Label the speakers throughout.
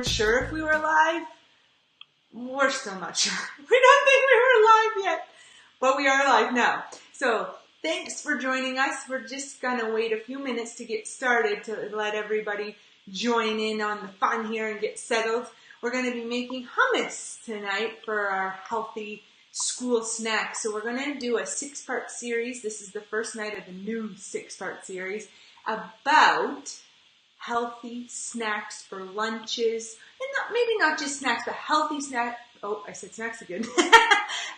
Speaker 1: weren't sure if we were live. We're still not sure. We don't think we were live yet, but we are live now. So thanks for joining us. We're just going to wait a few minutes to get started to let everybody join in on the fun here and get settled. We're going to be making hummus tonight for our healthy school snack. So we're going to do a 6-part series. This is the first night of the new 6-part series about healthy snacks for lunches. And maybe not just snacks, but healthy snacks. Oh, I said snacks again.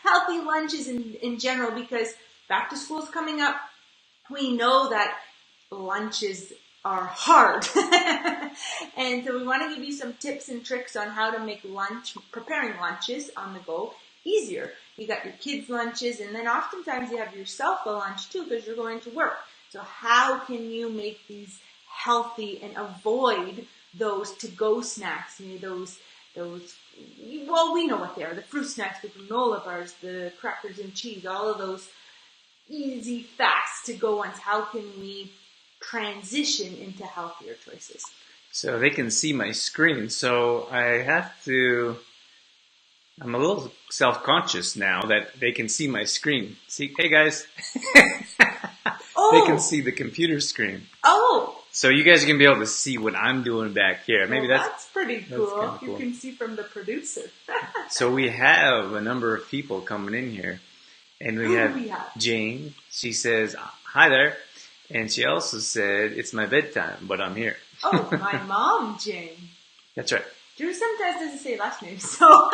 Speaker 1: Healthy lunches in general, because back to school is coming up. We know that lunches are hard. And so we want to give you some tips and tricks on how to make preparing lunches on the go easier. You got your kids' lunches, and then oftentimes you have yourself a lunch too because you're going to work. So how can you make these healthy and avoid those to-go snacks? You know, well, we know what they are. The fruit snacks, the granola bars, the crackers and cheese, all of those easy, fast to-go ones. How can we transition into healthier choices?
Speaker 2: So they can see my screen, so I'm a little self-conscious now that they can see my screen. See, hey guys. They can see the computer screen.
Speaker 1: Oh.
Speaker 2: So you guys are going to be able to see what I'm doing back here. Maybe
Speaker 1: that's pretty cool.
Speaker 2: Cool.
Speaker 1: You can see from the producer.
Speaker 2: So we have a number of people coming in here. And we have Jane. She says, hi there. And she also said, it's my bedtime, but I'm here.
Speaker 1: Oh, my mom, Jane.
Speaker 2: That's right.
Speaker 1: Drew sometimes doesn't say last name, so.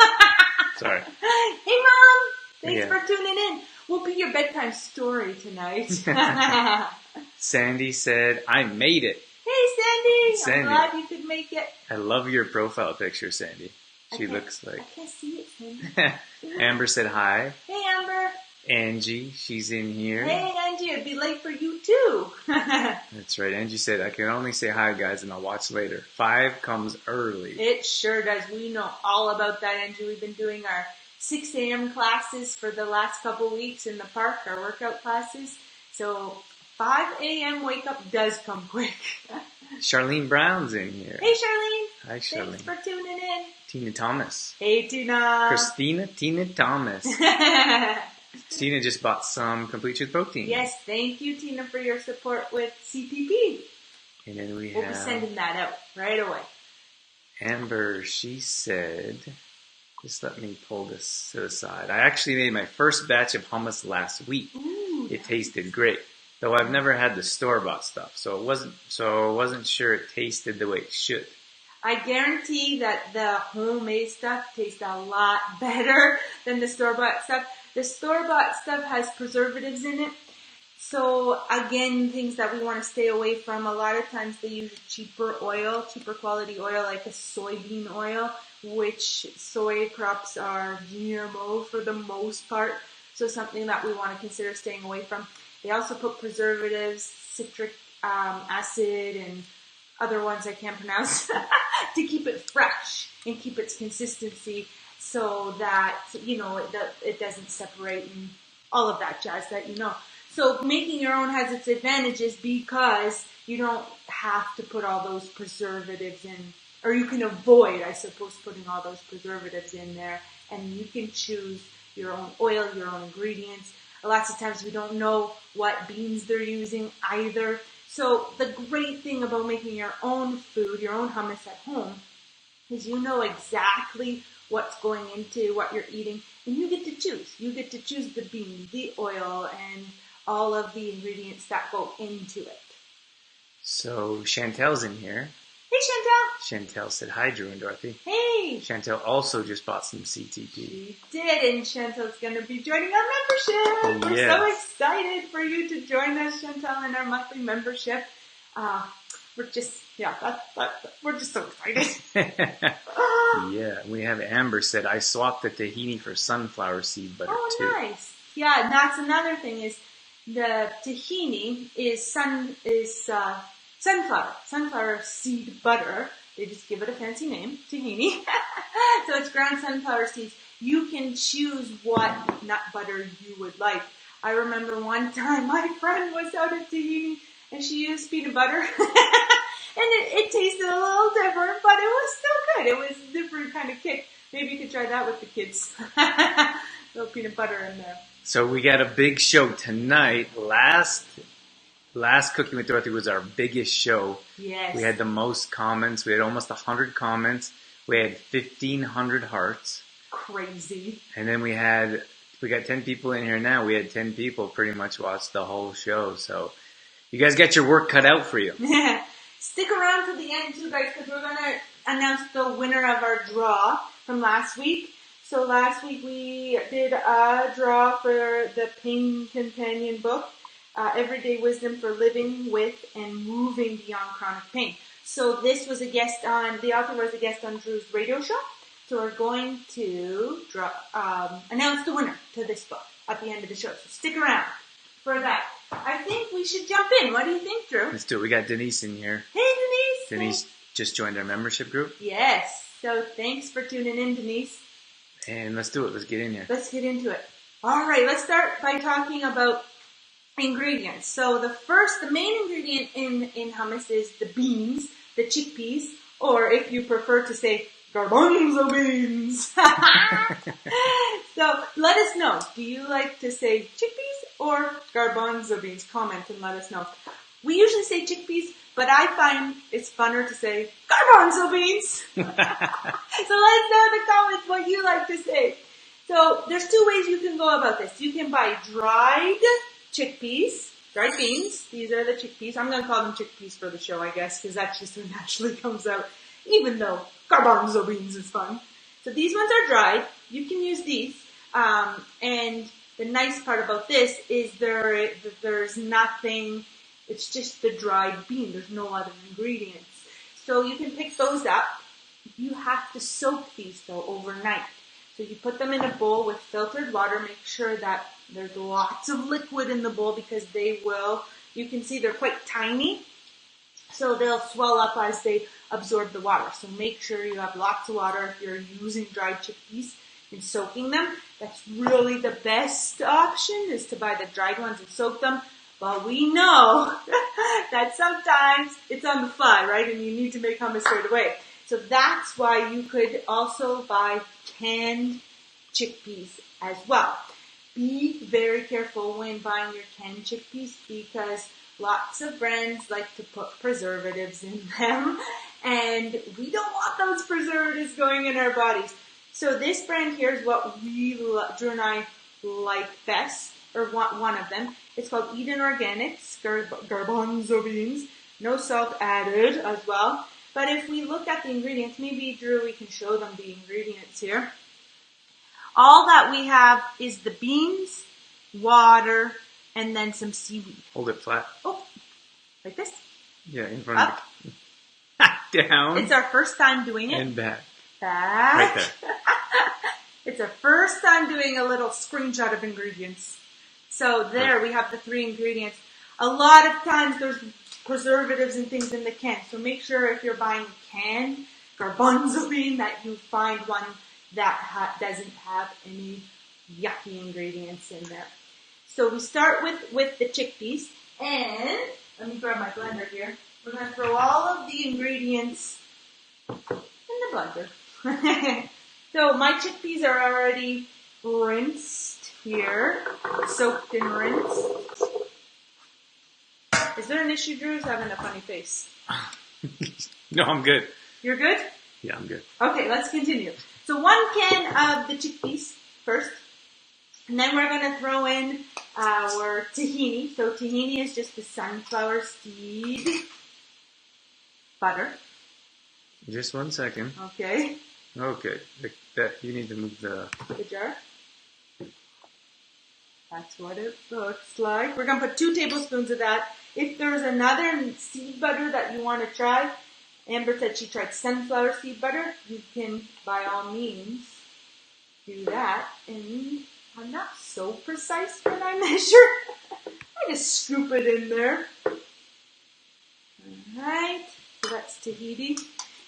Speaker 2: Sorry.
Speaker 1: Hey, Mom. Thanks for tuning in. We'll be your bedtime story tonight.
Speaker 2: Sandy said, I made it.
Speaker 1: Hey, Sandy. I'm glad you could make it.
Speaker 2: I love your profile picture, Sandy. She looks like...
Speaker 1: I can't see it, Sandy.
Speaker 2: Amber said hi.
Speaker 1: Hey, Amber.
Speaker 2: Angie, she's in here.
Speaker 1: Hey, Angie, it'd be late for you, too.
Speaker 2: That's right. Angie said, I can only say hi, guys, and I'll watch later. 5 comes early.
Speaker 1: It sure does. We know all about that, Angie. We've been doing our 6 a.m. classes for the last couple weeks in the park, our workout classes. So 5 a.m. wake up does come quick.
Speaker 2: Charlene Brown's in here.
Speaker 1: Hey, Charlene.
Speaker 2: Hi, Charlene.
Speaker 1: Thanks for tuning in.
Speaker 2: Tina Thomas.
Speaker 1: Hey, Tina.
Speaker 2: Tina Thomas. Tina just bought some Complete Truth protein.
Speaker 1: Yes, thank you, Tina, for your support with CTP.
Speaker 2: And then we'll
Speaker 1: be sending that out right away.
Speaker 2: Amber, she said, just let me pull this to the side. I actually made my first batch of hummus last week.
Speaker 1: Ooh,
Speaker 2: it tasted great, though I've never had the store-bought stuff, so I wasn't sure it tasted the way it should.
Speaker 1: I guarantee that the homemade stuff tastes a lot better than the store-bought stuff. The store-bought stuff has preservatives in it. So, again, things that we want to stay away from. A lot of times they use cheaper quality oil, like a soybean oil, which soy crops are GMO for the most part. So, something that we want to consider staying away from. They also put preservatives, citric acid, and other ones I can't pronounce, to keep it fresh and keep its consistency, so that, you know, it doesn't separate and all of that jazz that you know. So making your own has its advantages because you don't have to put all those preservatives in, or you can avoid, I suppose, putting all those preservatives in there, and you can choose your own oil, your own ingredients. Lots of times we don't know what beans they're using either. So the great thing about making your own food, your own hummus at home, is you know exactly what's going into what you're eating, and you get to choose. You get to choose the beans, the oil, and all of the ingredients that go into it.
Speaker 2: So Chantel's in here.
Speaker 1: Hey, Chantel.
Speaker 2: Chantel said hi, Drew and Dorothy.
Speaker 1: Hey.
Speaker 2: Chantel also just bought some CTP.
Speaker 1: She did, and Chantel's going to be joining our membership. We're so excited for you to join us, Chantel, in our monthly membership. We're just so excited.
Speaker 2: Yeah, we have Amber said, I swapped the tahini for sunflower seed butter too.
Speaker 1: Oh, nice. Yeah, and that's another thing is the tahini is sunflower seed butter. They just give it a fancy name, tahini. So it's ground sunflower seeds. You can choose what nut butter you would like. I remember one time my friend was out at tahini and she used peanut butter. it tasted a little different, but it was still good. It was a different kind of kick. Maybe you could try that with the kids. A little peanut butter in there.
Speaker 2: So we got a big show tonight. Last Cooking with Dorothy was our biggest show.
Speaker 1: Yes.
Speaker 2: We had the most comments. We had almost 100 comments. We had 1,500 hearts.
Speaker 1: Crazy.
Speaker 2: And then we got 10 people in here now. We had 10 people pretty much watch the whole show. So you guys got your work cut out for you.
Speaker 1: Stick around to the end too, guys, because we're going to announce the winner of our draw from last week. So last week we did a draw for the Pain Companion book, Everyday Wisdom for Living with and Moving Beyond Chronic Pain. So this was the author was a guest on Drew's radio show. So we're going to announce the winner to this book at the end of the show. So stick around for that. I think we should jump in. What do you think, Drew?
Speaker 2: Let's do it. We got Denise in here.
Speaker 1: Hey, Denise.
Speaker 2: Denise just joined our membership group.
Speaker 1: Yes. So thanks for tuning in, Denise.
Speaker 2: And let's do it. Let's get in here.
Speaker 1: Let's get into it. All right. Let's start by talking about ingredients. So the main ingredient in hummus is the beans, the chickpeas, or if you prefer to say garbanzo beans. So let us know. Do you like to say chickpeas or garbanzo beans? Comment and let us know. We usually say chickpeas, but I find it's funner to say garbanzo beans. So let us know in the comments what you like to say. So there's two ways you can go about this. You can buy dried chickpeas, dried beans. These are the chickpeas. I'm going to call them chickpeas for the show, I guess, because that's just what naturally comes out, even though garbanzo beans is fun. So these ones are dried. You can use these. And the nice part about this is there's nothing, it's just the dried bean. There's no other ingredients. So you can pick those up. You have to soak these though overnight. So you put them in a bowl with filtered water. Make sure that there's lots of liquid in the bowl because you can see they're quite tiny. So they'll swell up as they absorb the water. So make sure you have lots of water if you're using dried chickpeas and soaking them. That's really the best option is to buy the dried ones and soak them. But we know that sometimes it's on the fly, right? And you need to make hummus right away. So that's why you could also buy canned chickpeas as well. Be very careful when buying your canned chickpeas because lots of brands like to put preservatives in them. And we don't want those preservatives going in our bodies. So this brand here is what Drew and I like best, or one of them. It's called Eden Organics, garbanzo beans. No salt added as well. But if we look at the ingredients, maybe Drew, we can show them the ingredients here. All that we have is the beans, water, and then some seaweed.
Speaker 2: Hold it flat.
Speaker 1: Oh, like this?
Speaker 2: Yeah, in front
Speaker 1: Up.
Speaker 2: of it. Down.
Speaker 1: It's our first time doing it.
Speaker 2: And back.
Speaker 1: Back.
Speaker 2: Right there.
Speaker 1: It's our first time doing a little screenshot of ingredients. So there we have the 3 ingredients. A lot of times there's preservatives and things in the can. So make sure if you're buying canned garbanzo bean that you find one that doesn't have any yucky ingredients in there. So we start with the chickpeas. And let me grab my blender here. We're going to throw all of the ingredients in the blender. So my chickpeas are already rinsed here, soaked and rinsed. Is there an issue, Drew's having a funny face?
Speaker 2: No, I'm good.
Speaker 1: You're good?
Speaker 2: Yeah, I'm good.
Speaker 1: Okay, let's continue. So 1 can of the chickpeas first. And then we're going to throw in our tahini. So tahini is just the sunflower seed butter.
Speaker 2: Just 1 second.
Speaker 1: Okay.
Speaker 2: Okay. You need to move the
Speaker 1: jar. That's what it looks like. We're going to put 2 tablespoons of that. If there's another seed butter that you want to try, Amber said she tried sunflower seed butter. You can, by all means, do that. And I'm not so precise when I measure. I just scoop it in there. Alright, so that's tahini.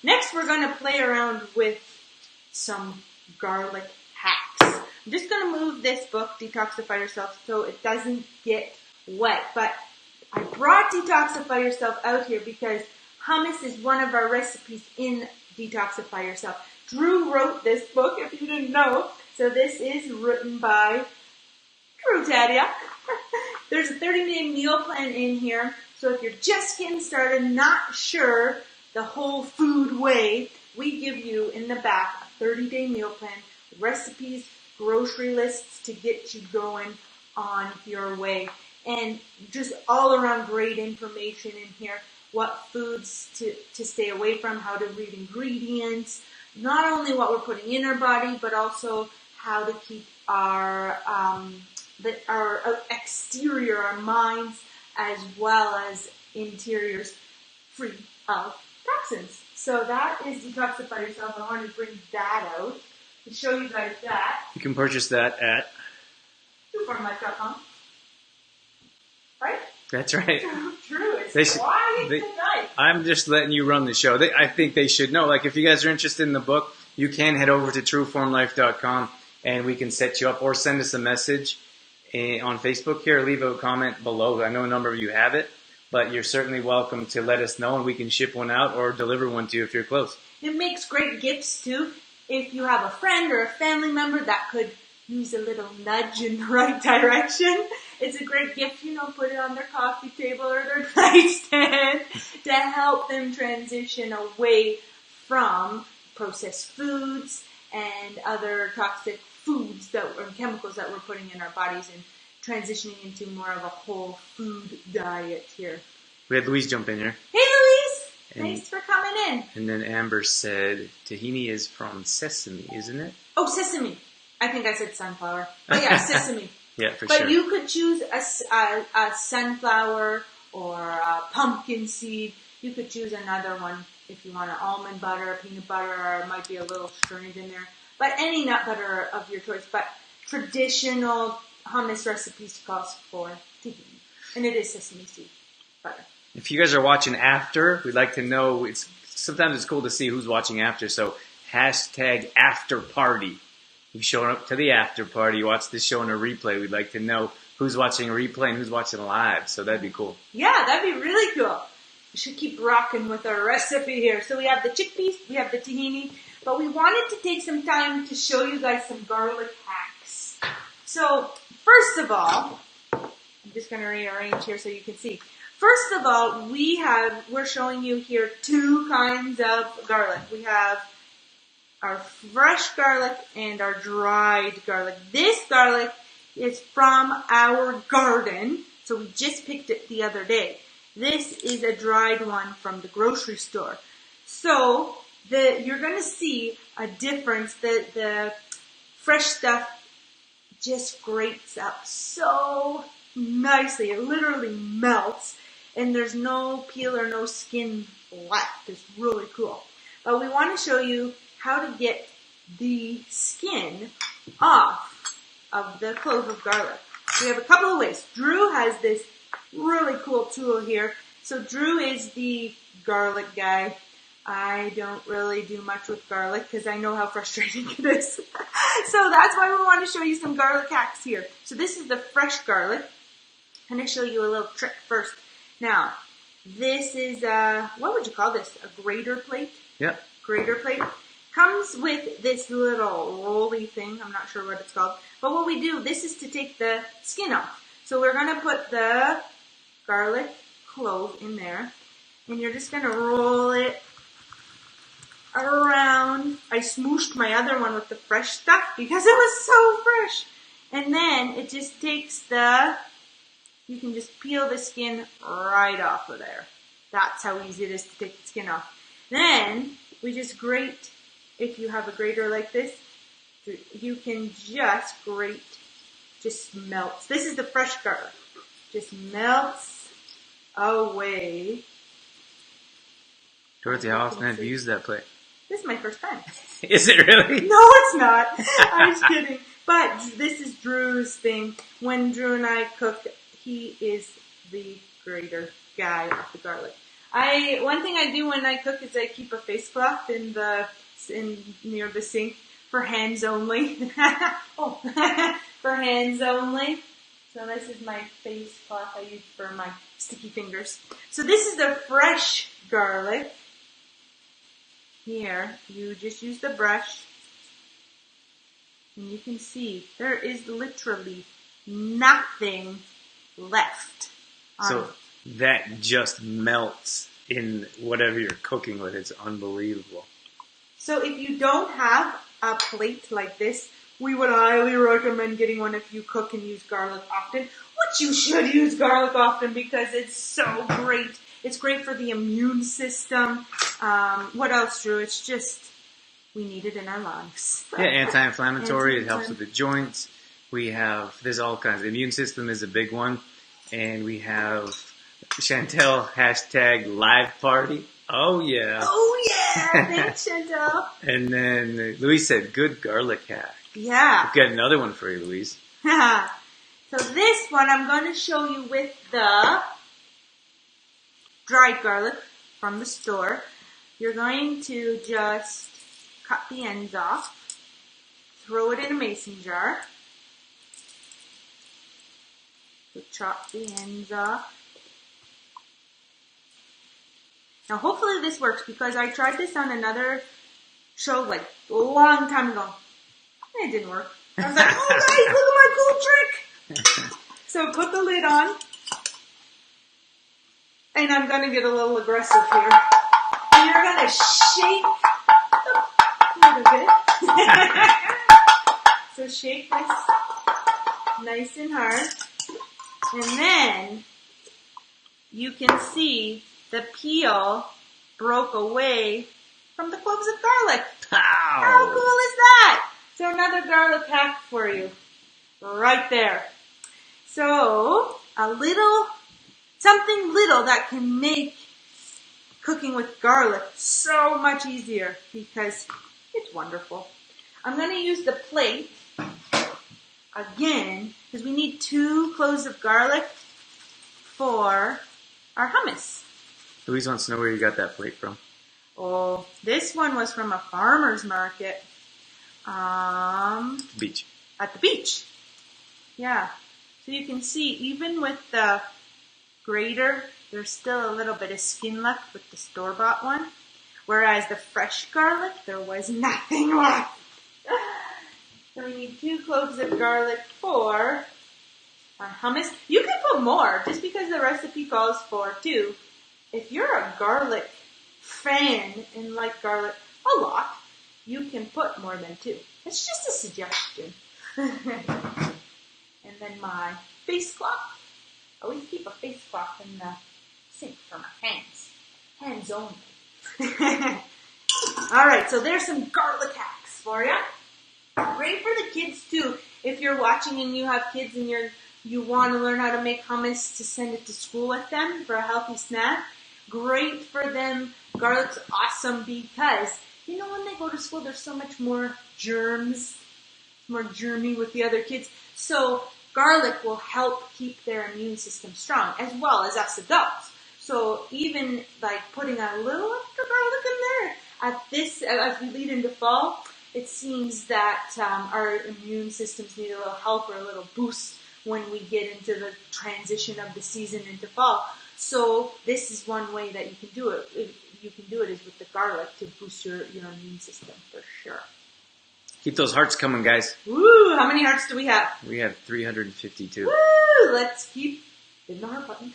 Speaker 1: Next, we're going to play around with some garlic hacks. I'm just going to move this book, Detoxify Yourself, so it doesn't get wet. But I brought Detoxify Yourself out here because Hummus is one of our recipes in Detoxify Yourself. Drew wrote this book, if you didn't know. So this is written by Drew Tadia. There's a 30-day meal plan in here. So if you're just getting started, not sure the whole food way, we give you in the back a 30-day meal plan, recipes, grocery lists to get you going on your way. And just all around great information in here. What foods to stay away from, how to read ingredients, not only what we're putting in our body, but also how to keep our exterior, our minds, as well as interiors free of toxins. So that is Detoxify Yourself. I wanted to bring that out to show you guys that.
Speaker 2: You can purchase that at
Speaker 1: trueformlife.com. Right?
Speaker 2: That's right.
Speaker 1: True. It's quiet tonight.
Speaker 2: I'm just letting you run the show. I think they should know. Like, if you guys are interested in the book, you can head over to trueformlife.com and we can set you up, or send us a message on Facebook here, or leave a comment below. I know a number of you have it, but you're certainly welcome to let us know, and we can ship one out or deliver one to you if you're close.
Speaker 1: It makes great gifts too. If you have a friend or a family member that could use a little nudge in the right direction, it's a great gift, put it on their coffee table or their nightstand to help them transition away from processed foods and other toxic foods or chemicals that we're putting in our bodies, and transitioning into more of a whole food diet here.
Speaker 2: We had Louise jump in here.
Speaker 1: Hey Louise! Thanks for coming in.
Speaker 2: And then Amber said tahini is from sesame, isn't it?
Speaker 1: Oh, sesame. I think I said sunflower. But yeah, sesame.
Speaker 2: Yeah, for
Speaker 1: but
Speaker 2: sure.
Speaker 1: But you could choose a sunflower or a pumpkin seed. You could choose another one if you want an almond butter, peanut butter, or it might be a little strange in there. But any nut butter of your choice. But traditional hummus recipes calls for tahini. And it is sesame seed butter.
Speaker 2: If you guys are watching after, we'd like to know. Sometimes it's cool to see who's watching after. So #afterparty. You've shown up to the after party. You watch this show in a replay. We'd like to know who's watching a replay and who's watching live. So that'd be cool.
Speaker 1: Yeah, that'd be really cool. We should keep rocking with our recipe here. So we have the chickpeas, we have the tahini, but we wanted to take some time to show you guys some garlic hacks. So first of all, I'm just going to rearrange here so you can see. First of all, we're showing you here two kinds of garlic. We have our fresh garlic and our dried garlic. This garlic is from our garden, so we just picked it the other day. This is a dried one from the grocery store. So you're going to see a difference. The fresh stuff just grates up so nicely. It literally melts, and there's no peel or no skin left. It's really cool. But we want to show you how to get the skin off of the clove of garlic. We have a couple of ways. Drew has this really cool tool here. So Drew is the garlic guy. I don't really do much with garlic because I know how frustrating it is. So that's why we want to show you some garlic hacks here. So this is the fresh garlic. I'm going to show you a little trick first. Now, this is what would you call this? A grater plate?
Speaker 2: Yep.
Speaker 1: Grater plate. Comes with this little rolly thing. I'm not sure what it's called. But what we do, this is to take the skin off. So we're going to put the garlic clove in there. And you're just going to roll it around. I smooshed my other one with the fresh stuff because it was so fresh. And then it just takes you can just peel the skin right off of there. That's how easy it is to take the skin off. Then we just grate. If you have a grater like this, you can just grate, just melts. This is the fresh garlic. Just melts away.
Speaker 2: Dorothy, how often have you used that plate?
Speaker 1: This is my first time.
Speaker 2: Is it really?
Speaker 1: No, it's not. I'm just kidding. But this is Drew's thing. When Drew and I cook, he is the grater guy of the garlic. One thing I do when I cook is I keep a face cloth near the sink for hands only. For hands only. So this is my face cloth I use for my sticky fingers. So this is the fresh garlic. Here, you just use the brush. And you can see there is literally nothing left on
Speaker 2: So
Speaker 1: it.
Speaker 2: that just melts in whatever you're cooking with. It's unbelievable.
Speaker 1: So if you don't have a plate like this, we would highly recommend getting one if you cook and use garlic often. Which you should use garlic often because it's so great. It's great for the immune system. What else, Drew? It's just, we need it in our lives.
Speaker 2: Yeah, anti-inflammatory. It helps with the joints. We have, there's all kinds. The immune system is a big one. And we have Chantel hashtag live party. Oh, yeah.
Speaker 1: Oh, yeah. Thanks, Chantel.
Speaker 2: And then Louise said, good garlic hack.
Speaker 1: Yeah.
Speaker 2: We've got another one for you, Louise.
Speaker 1: So this one I'm going to show you with the dried garlic from the store. You're going to just cut the ends off, throw it in a mason jar. So chop the ends off. Now hopefully this works because I tried this on another show like a long time ago. And it didn't work. I was like, oh guys, look at my cool trick. So put the lid on. And I'm going to get a little aggressive here. And you're going to shake a little bit. So shake this nice and hard. And then you can see the peel broke away from the cloves of garlic.
Speaker 2: Pow!
Speaker 1: How cool is that? So another garlic hack for you. Right there. So something little that can make cooking with garlic so much easier because it's wonderful. I'm going to use the plate again because we need 2 cloves of garlic for our hummus.
Speaker 2: Louise wants to know where you got that plate from.
Speaker 1: Oh, this one was from a farmer's market.
Speaker 2: Beach.
Speaker 1: At the beach. Yeah. So you can see, even with the grater, there's still a little bit of skin left with the store-bought one. Whereas the fresh garlic, there was nothing left. So we need 2 cloves of garlic for our hummus. You can put more, just because the recipe calls for 2. If you're a garlic fan and like garlic a lot, you can put more than 2. It's just a suggestion. And then my face cloth. I always keep a face cloth in the sink for my hands. Hands only. Alright, so there's some garlic hacks for you. Great for the kids too. If you're watching and you have kids and you want to learn how to make hummus to send it to school with them for a healthy snack. Great for them. Garlic's awesome because, you know, when they go to school, there's so much more germs, more germy with the other kids. So garlic will help keep their immune system strong, as well as us adults. So even like putting a little extra garlic in there at this, as we lead into fall, it seems that our immune systems need a little help or a little boost when we get into the transition of the season into fall. So this is one way that you can do it. You can do it is with the garlic to boost your immune system for sure.
Speaker 2: Keep those hearts coming, guys.
Speaker 1: Woo! How many hearts do we have?
Speaker 2: We have 352.
Speaker 1: Woo! Let's keep hitting the heart button.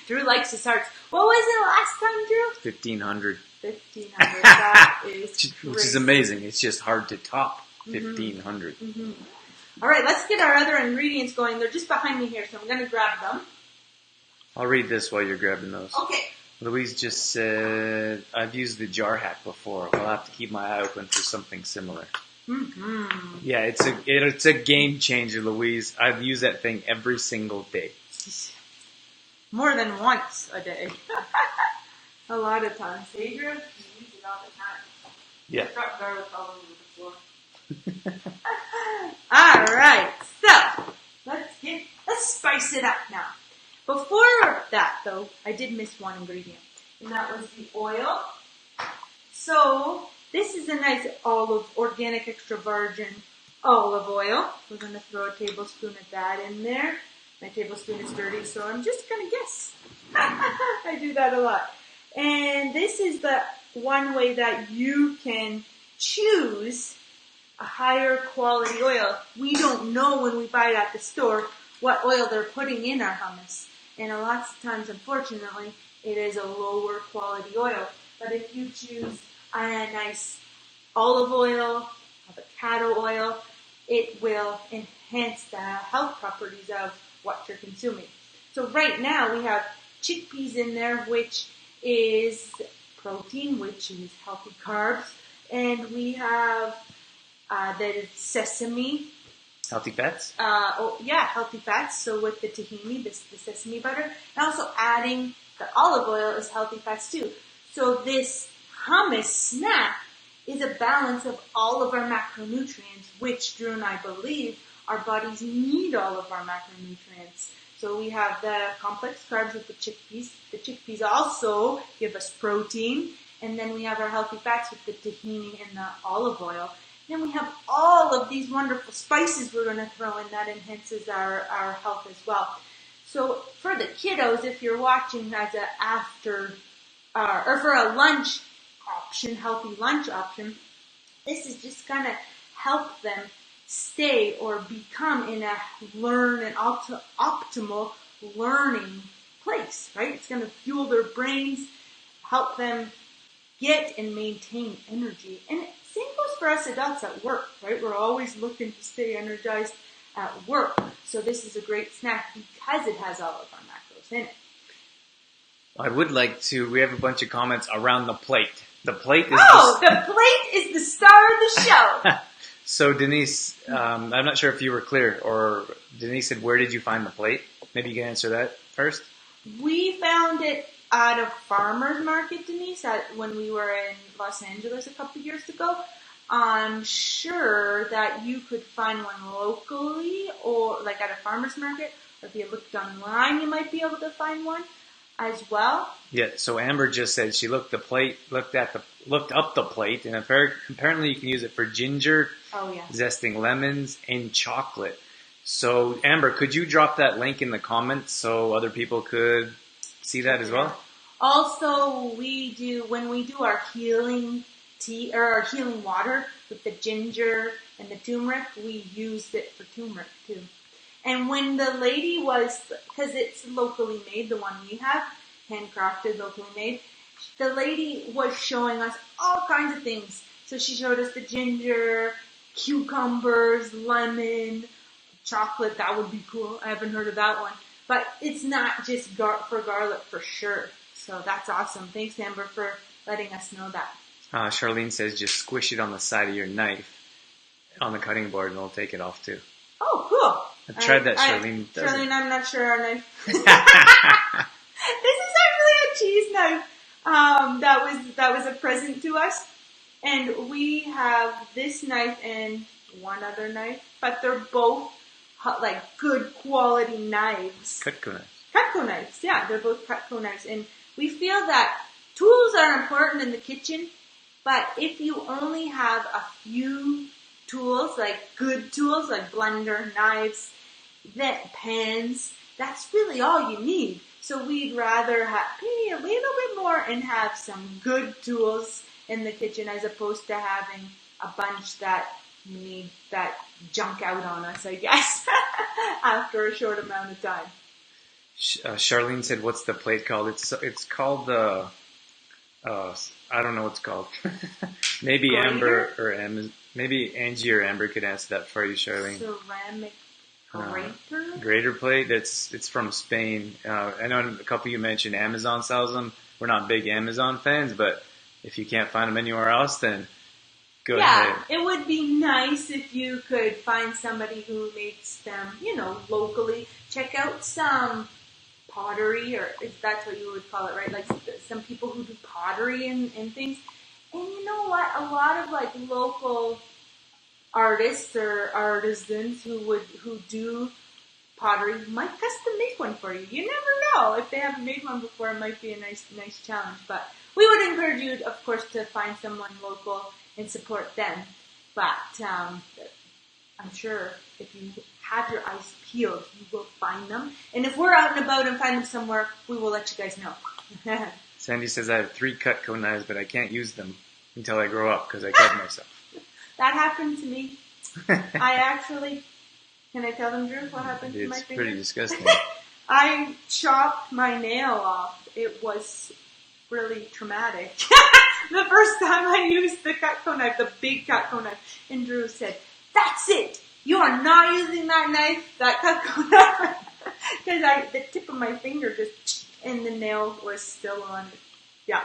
Speaker 1: Drew likes his hearts. What was it last time, Drew?
Speaker 2: 1,500.
Speaker 1: 1,500. That is
Speaker 2: Which is amazing. It's just hard to top 1,500.
Speaker 1: Mm-hmm. All right, let's get our other ingredients going. They're just behind me here, so I'm going to grab them.
Speaker 2: I'll read this while you're grabbing those.
Speaker 1: Okay.
Speaker 2: Louise just said, I've used the jar hack before. I'll have to keep my eye open for something similar.
Speaker 1: Mm-hmm.
Speaker 2: Yeah, it's a game changer, Louise. I've used that thing every single day.
Speaker 1: More than once a day. A lot of times. Hey, Drew? You use it all the time.
Speaker 2: Yeah.
Speaker 1: I've got garlic all over the floor. All right, so let's spice it up now. Before that, though, I did miss one ingredient, and that was the oil. So this is a nice olive, organic extra virgin olive oil. We're going to throw a tablespoon of that in there. My tablespoon is dirty, so I'm just going to guess. I do that a lot. And this is the one way that you can choose a higher quality oil. We don't know when we buy it at the store what oil they're putting in our hummus. And a lot of times, unfortunately, it is a lower quality oil. But if you choose a nice olive oil, avocado oil, it will enhance the health properties of what you're consuming. So right now we have chickpeas in there, which is protein, which is healthy carbs. And we have the sesame.
Speaker 2: Healthy fats?
Speaker 1: Healthy fats. So with the tahini, the sesame butter. And also adding the olive oil is healthy fats too. So this hummus snack is a balance of all of our macronutrients, which Drew and I believe our bodies need all of our macronutrients. So we have the complex carbs with the chickpeas. The chickpeas also give us protein. And then we have our healthy fats with the tahini and the olive oil. Then we have all of these wonderful spices we're going to throw in that enhances our health as well. So for the kiddos, if you're watching as a after, or for a lunch option, healthy lunch option, this is just going to help them stay or become in a optimal learning place, right? It's going to fuel their brains, help them get and maintain energy. And same goes for us adults at work, right? We're always looking to stay energized at work. So this is a great snack because it has all of our macros in it.
Speaker 2: I would like to, we have a bunch of comments around the plate. The plate is
Speaker 1: the plate is the star of the show.
Speaker 2: So Denise, I'm not sure if you were clear, or Denise said, where did you find the plate? Maybe you can answer that first.
Speaker 1: We found it at a farmer's market, Denise, when we were in Los Angeles a couple years ago. I'm sure that you could find one locally or like at a farmer's market, or if you looked online, you might be able to find one as well.
Speaker 2: Yeah, so Amber just said she looked up the plate, and apparently you can use it for ginger, zesting lemons, and chocolate. So Amber, could you drop that link in the comments so other people could see that as well?
Speaker 1: Also, when we do our healing tea or our healing water with the ginger and the turmeric, we used it for turmeric too. And when the lady because it's locally made, the one we have, handcrafted, locally made, the lady was showing us all kinds of things. So she showed us the ginger, cucumbers, lemon, chocolate. That would be cool. I haven't heard of that one. But it's not just for garlic for sure. So that's awesome. Thanks, Amber, for letting us know that.
Speaker 2: Charlene says just squish it on the side of your knife on the cutting board and it'll take it off too.
Speaker 1: Oh, cool.
Speaker 2: I've tried that, Charlene.
Speaker 1: Charlene, I'm not sure our knife. This is actually a cheese knife that was a present to us. And we have this knife and one other knife, but they're both like good quality knives.
Speaker 2: Cutco knives.
Speaker 1: Cutco knives, yeah, they're both Cutco knives. And we feel that tools are important in the kitchen, but if you only have a few tools, like good tools, like blender, knives, pans, that's really all you need. So we'd rather pay a little bit more and have some good tools in the kitchen as opposed to having a bunch that junk out on us, I guess, after a short amount of time.
Speaker 2: Charlene said, what's the plate called? It's called the, I don't know what it's called. Maybe
Speaker 1: Grater?
Speaker 2: Amber or maybe Angie or Amber could answer that for you, Charlene.
Speaker 1: Ceramic grater?
Speaker 2: Grater plate. It's from Spain. I know a couple of you mentioned Amazon sells them. We're not big Amazon fans, but if you can't find them anywhere else, then go ahead.
Speaker 1: Yeah, it would be nice if you could find somebody who makes them, locally. Check out some pottery, or if that's what you would call it, right? Like some people who do pottery and things. And you know what? A lot of like local artists or artisans who do pottery might custom make one for you. You never know. If they haven't made one before, it might be a nice challenge. But we would encourage you, of course, to find someone local and support them. But I'm sure if you have your eyes peeled, you will find them. And if we're out and about and find them somewhere, we will let you guys know.
Speaker 2: Sandy says I have 3 Cutco knives, but I can't use them until I grow up because I cut myself.
Speaker 1: That happened to me. I actually, can I tell them, Drew, what happened to my
Speaker 2: It's
Speaker 1: finger?
Speaker 2: pretty disgusting.
Speaker 1: I chopped my nail off. It was really traumatic. The first time I used the Cutco knife, the big Cutco knife, and Drew said, "That's it! You are not using that knife, that Cutco knife." Because the tip of my finger just, and the nail was still on it. Yeah,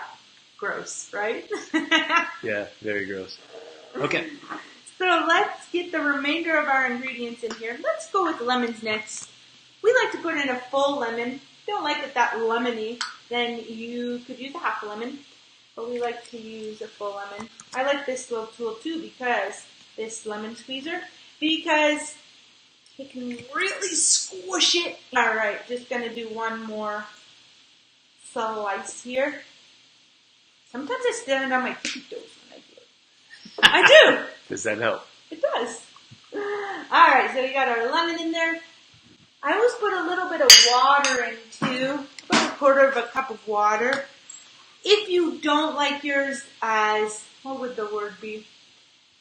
Speaker 1: gross, right?
Speaker 2: Yeah, very gross. Okay.
Speaker 1: So let's get the remainder of our ingredients in here. Let's go with lemons next. We like to put in a full lemon. If you don't like it that lemony, then you could use a half a lemon. But we like to use a full lemon. I like this little tool too because this lemon squeezer, because it can really squish it. Alright, just going to do one more slice here. Sometimes I stand on my tippy toes when I do it. I do!
Speaker 2: Does that help?
Speaker 1: It does. Alright, so we got our lemon in there. I always put a little bit of water in too. About a quarter of a cup of water. If you don't like yours as, what would the word be?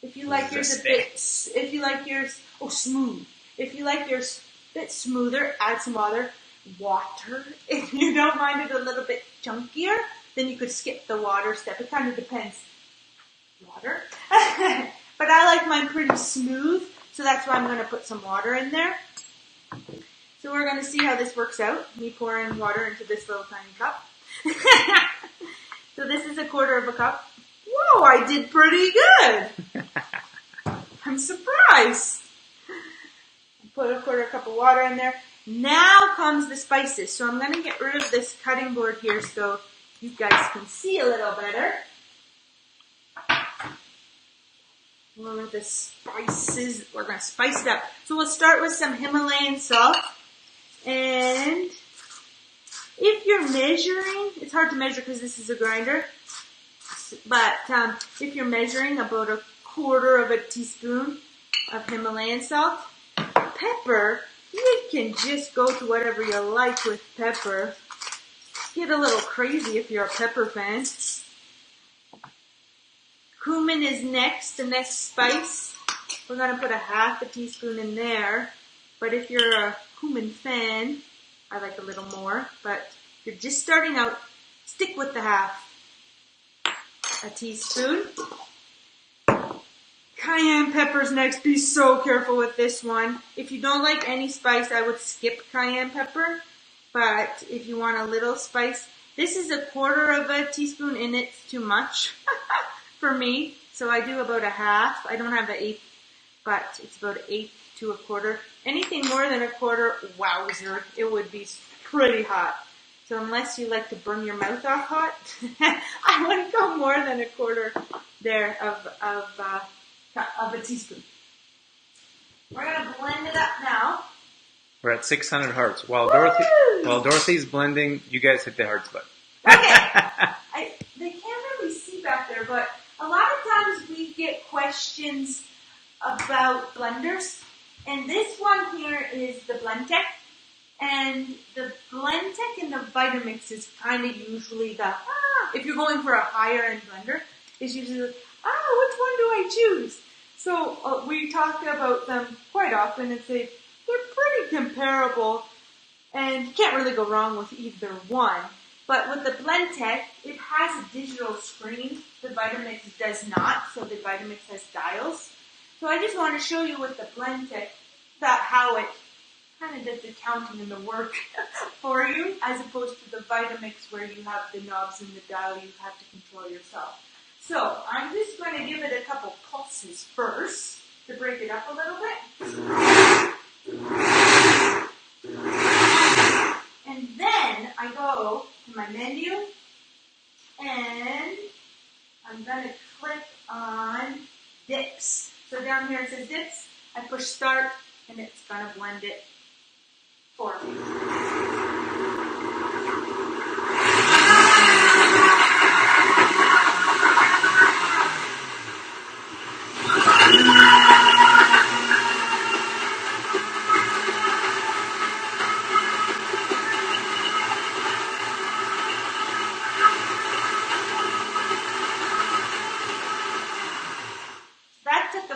Speaker 1: If you like yours a bit, if you like yours, smooth. If you like yours a bit smoother, add some water. If you don't mind it a little bit chunkier, then you could skip the water step. It kind of depends. Water. But I like mine pretty smooth, so that's why I'm going to put some water in there. So we're going to see how this works out. Me pouring water into this little tiny cup. So this is a quarter of a cup. Whoa, I did pretty good. I'm surprised. Put a quarter cup of water in there. Now comes the spices. So I'm going to get rid of this cutting board here so you guys can see a little better. With the spices, we're going to spice it up. So we'll start with some Himalayan salt. And if you're measuring, it's hard to measure because this is a grinder. But if you're measuring, about a quarter of a teaspoon of Himalayan salt. Pepper, you can just go to whatever you like with pepper. Get a little crazy if you're a pepper fan. Cumin is next, the next spice. We're going to put a half a teaspoon in there. But if you're a cumin fan, I like a little more. But if you're just starting out, stick with the half a teaspoon. Cayenne pepper's next. Be so careful with this one. If you don't like any spice, I would skip cayenne pepper. But if you want a little spice, this is a quarter of a teaspoon and it's too much for me. So I do about a half. I don't have an eighth, but it's about an eighth to a quarter. Anything more than a quarter, wowzer, it would be pretty hot. So unless you like to burn your mouth off hot, I wouldn't go more than a quarter there of a teaspoon. We're going to blend it up now.
Speaker 2: We're at 600 hearts. While Dorothy's blending, you guys hit the hearts button.
Speaker 1: Okay. They can't really see back there, but a lot of times we get questions about blenders. And this one here is the Blendtec. And the Blendtec and the Vitamix is kind of usually if you're going for a higher end blender, it's usually which one do I choose? So we talk about them quite often and say they're pretty comparable and you can't really go wrong with either one. But with the Blendtec, it has a digital screen. The Vitamix does not, so the Vitamix has dials. So I just want to show you with the Blendtec how it kind of does the counting and the work for you, as opposed to the Vitamix where you have the knobs and the dial you have to control yourself. So I'm just going to give it a couple pulses first to break it up a little bit. And then I go to my menu and I'm going to click on dips. So down here it says dips. I push start and it's going to blend it for me.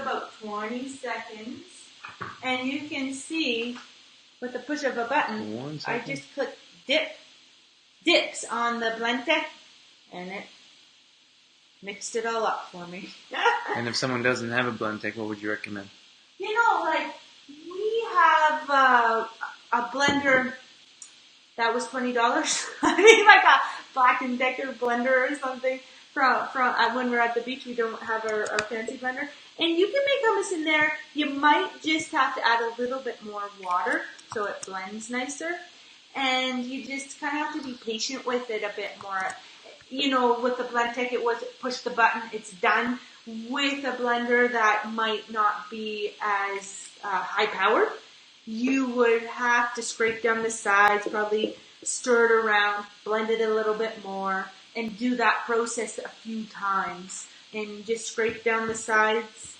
Speaker 1: about 20 seconds. And you can see, with the push of a button,
Speaker 2: 1
Speaker 1: I
Speaker 2: second.
Speaker 1: just click dips on the blend deck, and it mixed it all up for me.
Speaker 2: And if someone doesn't have a blend tech, what would you recommend?
Speaker 1: You know, like, we have a blender that was $20. I mean, like a Black & Decker blender or something. From when we're at the beach, we don't have our fancy blender. And you can make hummus in there. You might just have to add a little bit more water so it blends nicer. And you just kind of have to be patient with it a bit more. You know, with the blend tech, it was push the button, it's done. With a blender that might not be as high powered, you would have to scrape down the sides, probably stir it around, blend it a little bit more, and do that process a few times. And just scrape down the sides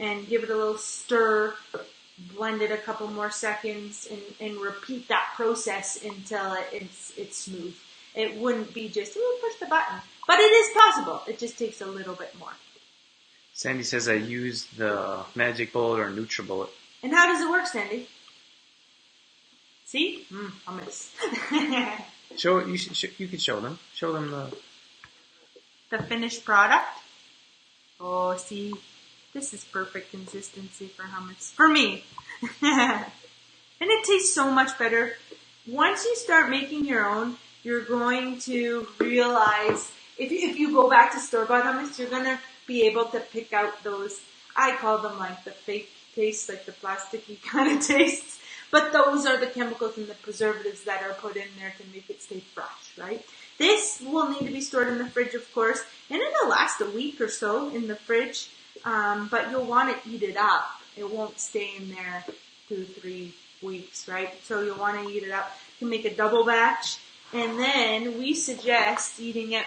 Speaker 1: and give it a little stir, blend it a couple more seconds, and repeat that process until it's smooth. It wouldn't be just, push the button. But it is possible. It just takes a little bit more.
Speaker 2: Sandy says I use the Magic Bullet or NutriBullet.
Speaker 1: And how does it work, Sandy? See? Hummus.
Speaker 2: You could show them. Show them
Speaker 1: The finished product. Oh, see? This is perfect consistency for hummus. For me. And it tastes so much better. Once you start making your own, you're going to realize, if you go back to store-bought hummus, you're going to be able to pick out those, I call them like the fake tastes, like the plasticky kind of tastes. But those are the chemicals and the preservatives that are put in there to make it stay fresh, right? This will need to be stored in the fridge, of course, and it'll last a week or so in the fridge. But you'll want to eat it up. It won't stay in there 2-3 weeks, right? So you'll want to eat it up. You can make a double batch. And then we suggest eating it.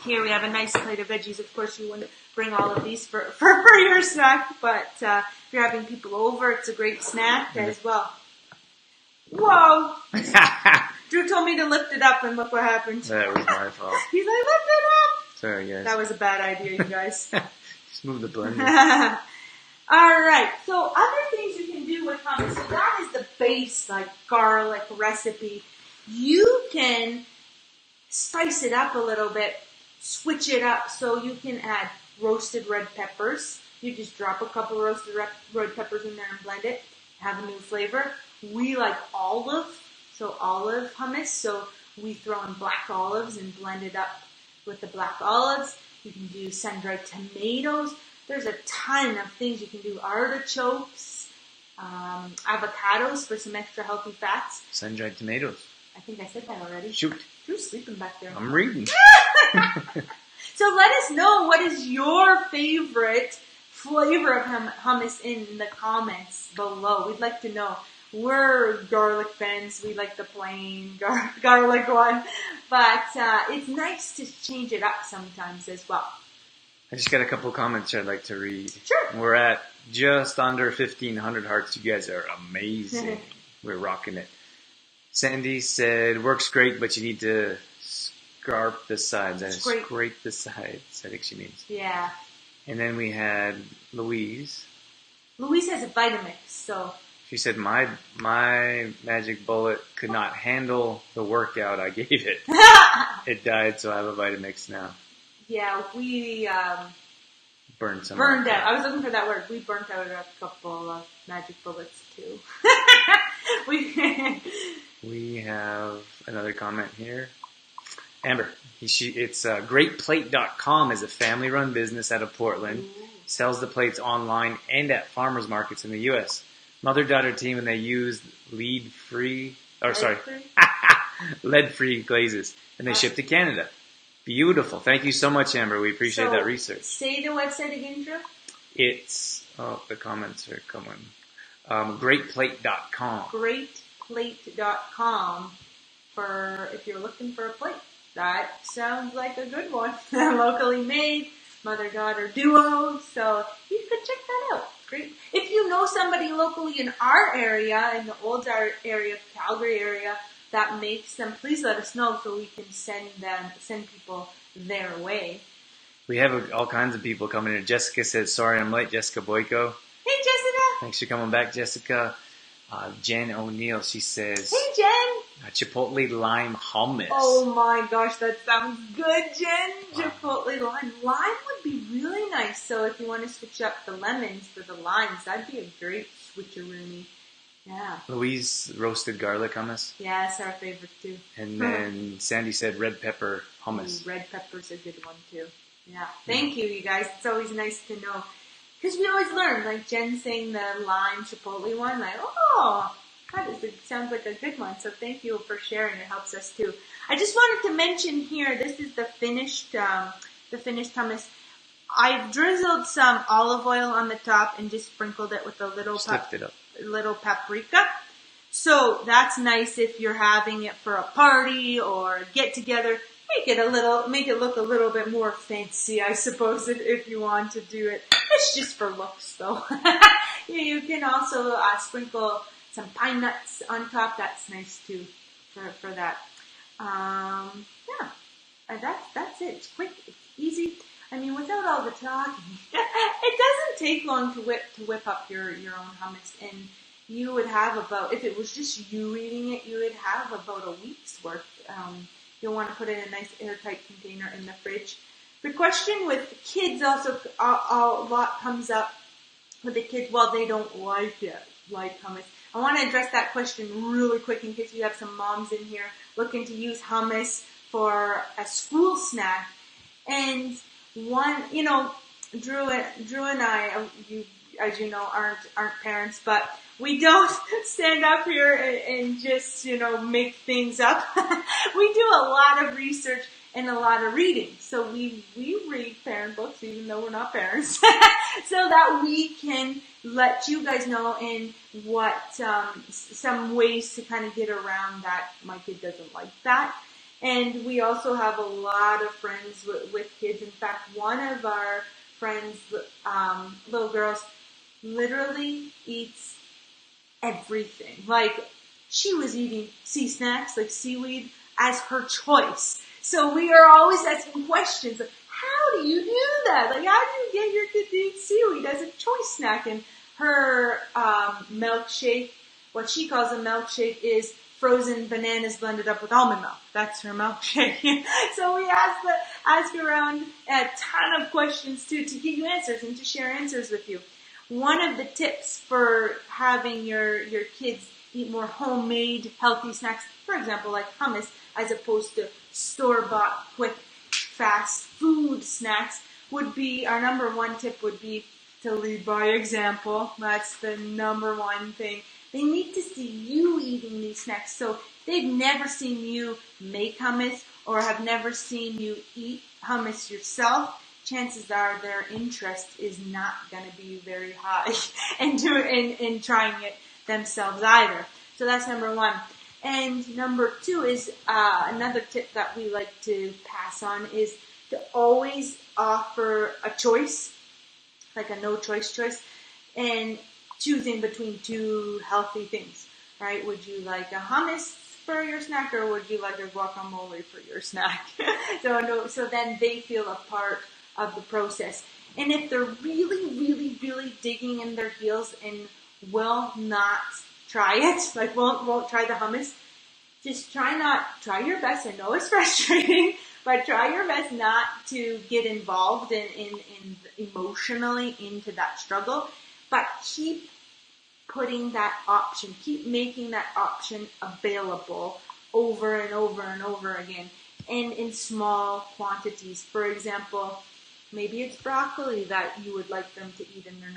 Speaker 1: Here we have a nice plate of veggies. Of course, you wouldn't bring all of these for your snack, but if you're having people over, it's a great snack as well. Whoa! Drew told me to lift it up, and look what happened.
Speaker 2: That was my fault.
Speaker 1: He's like, lift it up!
Speaker 2: Sorry, guys.
Speaker 1: That was a bad idea, you guys.
Speaker 2: Just move the blender.
Speaker 1: Alright, so other things you can do with hummus. So that is the base, like, garlic recipe. You can spice it up a little bit, switch it up so you can add roasted red peppers. You just drop a couple roasted red peppers in there and blend it. Have a new flavor. We like olive, so olive hummus. So we throw in black olives and blend it up with the black olives. You can do sun-dried tomatoes. There's a ton of things you can do. Artichokes, avocados for some extra healthy fats.
Speaker 2: Sun-dried tomatoes.
Speaker 1: I think I said that already.
Speaker 2: Shoot.
Speaker 1: Drew's sleeping back there.
Speaker 2: I'm reading.
Speaker 1: So let us know, what is your favorite flavor of hummus in the comments below. We'd like to know. We're garlic fans. We like the plain garlic one. But it's nice to change it up sometimes as well.
Speaker 2: I just got a couple comments I'd like to read.
Speaker 1: Sure.
Speaker 2: We're at just under 1,500 hearts. You guys are amazing. We're rocking it. Sandy said, works great, but you need to scrape the sides. Scrape the sides, I think she means.
Speaker 1: Yeah.
Speaker 2: And then we had Louise.
Speaker 1: Louise has a Vitamix, so...
Speaker 2: She said, my magic bullet could not handle the workout I gave it. It died, so I have a Vitamix now.
Speaker 1: Yeah, we
Speaker 2: burned
Speaker 1: out. I was looking for that word. We burnt out a couple of magic bullets, too.
Speaker 2: We have another comment here. Amber, it's greatplate.com is a family-run business out of Portland. Ooh. Sells the plates online and at farmers markets in the U.S. Mother-daughter team, and they use lead-free glazes, and they ship to Canada. Beautiful. Thank you so much, Amber. We appreciate that research.
Speaker 1: Say the website again, Drew.
Speaker 2: It's, the comments are coming. Greatplate.com.
Speaker 1: Greatplate.com for if you're looking for a plate. That sounds like a good one. Locally made, mother-daughter duo. So you could check that out. Great. If you know somebody locally in our area, in the Old area, Calgary area, that makes them, please let us know so we can send people their way.
Speaker 2: We have all kinds of people coming in. Jessica says, sorry I'm late. Jessica Boyko.
Speaker 1: Hey, Jessica.
Speaker 2: Thanks for coming back, Jessica. Jen O'Neill, she says,
Speaker 1: Hey, Jen.
Speaker 2: Chipotle lime hummus.
Speaker 1: Oh my gosh, that sounds good, Jen. Wow. Chipotle lime. Lime would be really nice. So if you want to switch up the lemons for the limes, that'd be a great switcheroonie. Yeah.
Speaker 2: Louise roasted garlic hummus.
Speaker 1: Yeah, it's our favorite too.
Speaker 2: And then Sandy said red pepper hummus.
Speaker 1: Red pepper's a good one too. Yeah. Thank you, you guys. It's always nice to know. Because we always learn, like Jen saying the lime chipotle one, like, oh, it sounds like a good one. So thank you for sharing. It helps us too. I just wanted to mention here, this is the finished hummus. I've drizzled some olive oil on the top and just sprinkled it with a little paprika. So that's nice if you're having it for a party or a get together. Make it look a little bit more fancy, I suppose, if you want to do it. It's just for looks, though. You can also sprinkle some pine nuts on top. That's nice too for that. Yeah, that's it. It's quick. It's easy. I mean, without all the talking, it doesn't take long to whip up your own hummus, and you would have if it was just you eating it, you would have about a week's worth. You'll want to put it in a nice airtight container in the fridge. The question with kids also, a lot comes up with the kids, well, they don't like hummus. I want to address that question really quick in case you have some moms in here looking to use hummus for a school snack. And Drew and I, as you know, aren't parents, but we don't stand up here and just, make things up. We do a lot of research and a lot of reading. So we read parent books even though we're not parents. So that we can let you guys know in what, some ways to kind of get around that. My kid doesn't like that. And we also have a lot of friends with kids. In fact, one of our friends, little girls, literally eats everything. Like, she was eating sea snacks, like seaweed, as her choice. So we are always asking questions like, how do you do that? Like, how do you get your kid to eat seaweed as a choice snack? And her milkshake, what she calls a milkshake, is frozen bananas blended up with almond milk. That's her milkshake. So we ask around a ton of questions too, to give you answers and to share answers with you. One of the tips for having your kids eat more homemade healthy snacks, for example, like hummus, as opposed to store-bought quick fast food snacks, would be, our number one tip would be to lead by example. That's the number one thing. They need to see you eating these snacks. So they've never seen you make hummus or have never seen you eat hummus yourself. Chances are their interest is not going to be very high in trying it themselves either. So that's number one. And number two is another tip that we like to pass on is to always offer a choice, like a no choice, and choosing between two healthy things, right? Would you like a hummus for your snack or would you like a guacamole for your snack? So then they feel a part of the process. And if they're really, really, really digging in their heels and will not try it, like won't try the hummus, just try your best. I know it's frustrating, but try your best not to get involved in emotionally into that struggle, but keep putting that option, keep making that option available over and over and over again, and in small quantities. For example, maybe it's broccoli that you would like them to eat and they're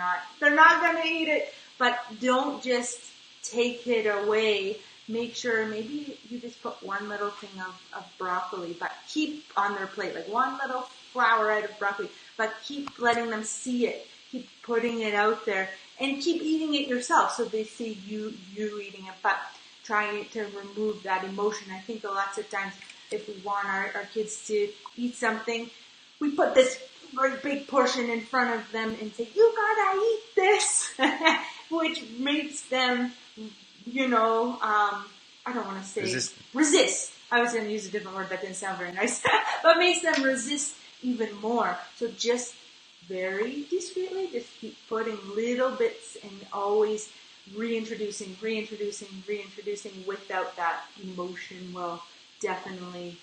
Speaker 1: not going to eat it, but don't just take it away. Make sure maybe you just put one little thing of broccoli, but keep on their plate, like one little flower out of broccoli, but keep letting them see it, keep putting it out there, and keep eating it yourself so they see you eating it, but trying to remove that emotion. I think lots of times if we want our kids to eat something, we put this great big portion in front of them and say, you gotta eat this, which makes them, I don't want to say resist. I was going to use a different word that didn't sound very nice, but makes them resist even more. So just very discreetly, just keep putting little bits and always reintroducing without that emotion will definitely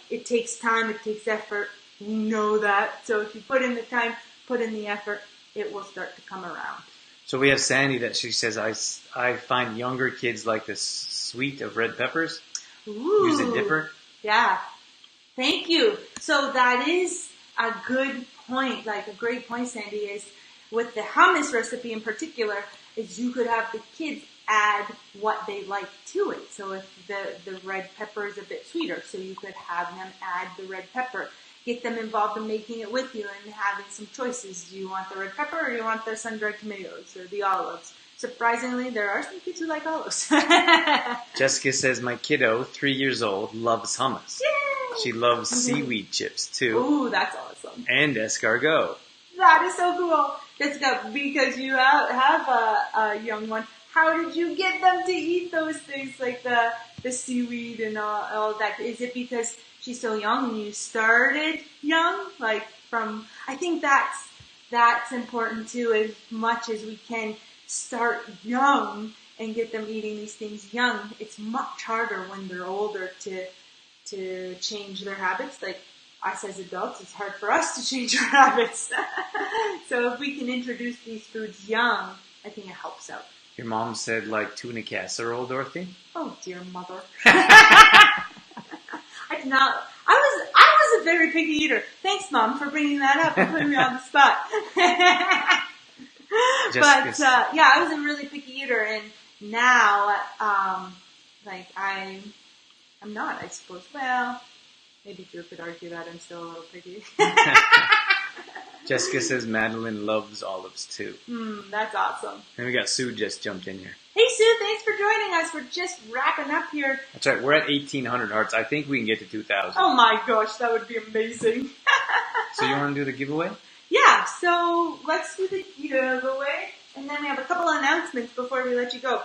Speaker 1: it takes time, it takes effort. We know that. So if you put in the time, put in the effort, it will start to come around.
Speaker 2: So we have Sandy that she says, I find younger kids like the sweet of red peppers.
Speaker 1: Ooh.
Speaker 2: Use a dipper.
Speaker 1: Yeah. Thank you. So that is a good point, like a great point, Sandy, is with the hummus recipe in particular, is you could have the kids add what they like to it. So if the red pepper is a bit sweeter, so you could have them add the red pepper. Get them involved in making it with you and having some choices. Do you want the red pepper or do you want the sun-dried tomatoes or the olives? Surprisingly, there are some kids who like olives.
Speaker 2: Jessica says, my kiddo, 3 years old, loves hummus.
Speaker 1: Yay!
Speaker 2: She loves seaweed chips too.
Speaker 1: Ooh, that's awesome.
Speaker 2: And escargot.
Speaker 1: That is so cool. Jessica, because you have a young one, how did you get them to eat those things like the seaweed and all that? Is it because she's so young and you started young? I think that's important too, as much as we can start young and get them eating these things young. It's much harder when they're older to change their habits. Like us as adults, it's hard for us to change our habits. So if we can introduce these foods young, I think it helps out.
Speaker 2: Your mom said like tuna casserole, Dorothy?
Speaker 1: Oh dear mother. I did not. I was a very picky eater. Thanks, Mom, for bringing that up and putting me on the spot. But I was a really picky eater, and now, I'm not, I suppose. Well, maybe Drew could argue that I'm still a little picky.
Speaker 2: Jessica says Madeline loves olives too.
Speaker 1: That's awesome.
Speaker 2: And we got Sue just jumped in here.
Speaker 1: Hey Sue, thanks for joining us. We're just wrapping up here.
Speaker 2: That's right, we're at 1,800 hearts. I think we can get to 2,000.
Speaker 1: Oh my gosh, that would be amazing.
Speaker 2: So you want to do the giveaway?
Speaker 1: Yeah, so let's do the giveaway. And then we have a couple of announcements before we let you go.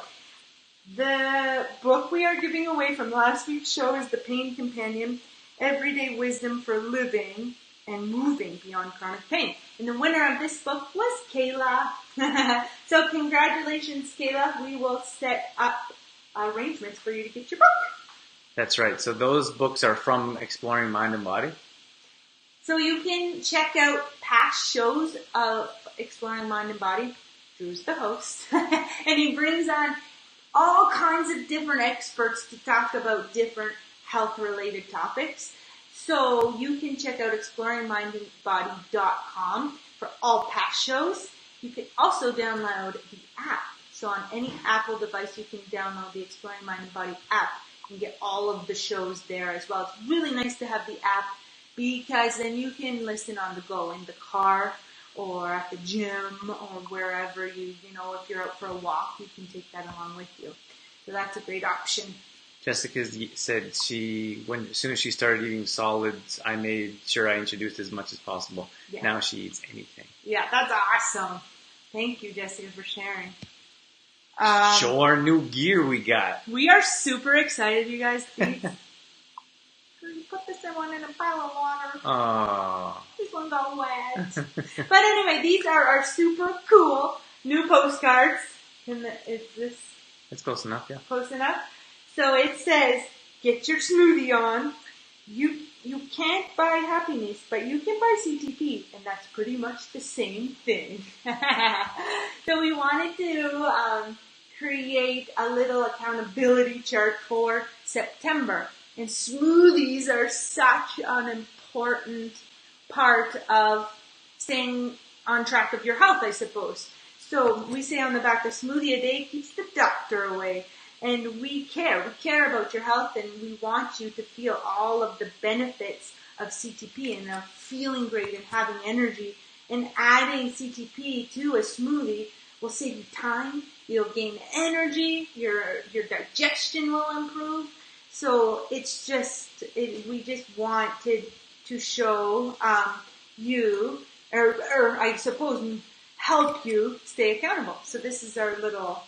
Speaker 1: The book we are giving away from last week's show is The Pain Companion, Everyday Wisdom for Living and Moving Beyond Chronic Pain. And the winner of this book was Kayla. So congratulations, Kayla. We will set up arrangements for you to get your book.
Speaker 2: That's right. So those books are from Exploring Mind and Body.
Speaker 1: So you can check out past shows of Exploring Mind and Body. Drew's the host. And he brings on all kinds of different experts to talk about different health-related topics. So you can check out exploringmindandbody.com for all past shows. You can also download the app. So on any Apple device, you can download the Exploring Mind and Body app and get all of the shows there as well. It's really nice to have the app because then you can listen on the go in the car or at the gym or wherever if you're out for a walk, you can take that along with you. So that's a great option.
Speaker 2: Jessica said as soon as she started eating solids, I made sure I introduced as much as possible. Yeah. Now she eats anything.
Speaker 1: Yeah, that's awesome. Thank you, Jessica, for sharing.
Speaker 2: Show our new gear we got.
Speaker 1: We are super excited, you guys. Please. Put this one in a pile of water.
Speaker 2: Aww.
Speaker 1: This one got wet. But anyway, these are our super cool new postcards. Is this?
Speaker 2: It's close enough, yeah.
Speaker 1: Close enough? So it says, get your smoothie on. You can't buy happiness, but you can buy CTP, and that's pretty much the same thing. So we wanted to create a little accountability chart for September. And smoothies are such an important part of staying on track of your health, I suppose. So we say on the back, a smoothie a day keeps the doctor away. And we care about your health, and we want you to feel all of the benefits of CTP and of feeling great and having energy. And adding CTP to a smoothie will save you time, you'll gain energy, your digestion will improve. So it's we just wanted to show you, or I suppose help you stay accountable. So this is our little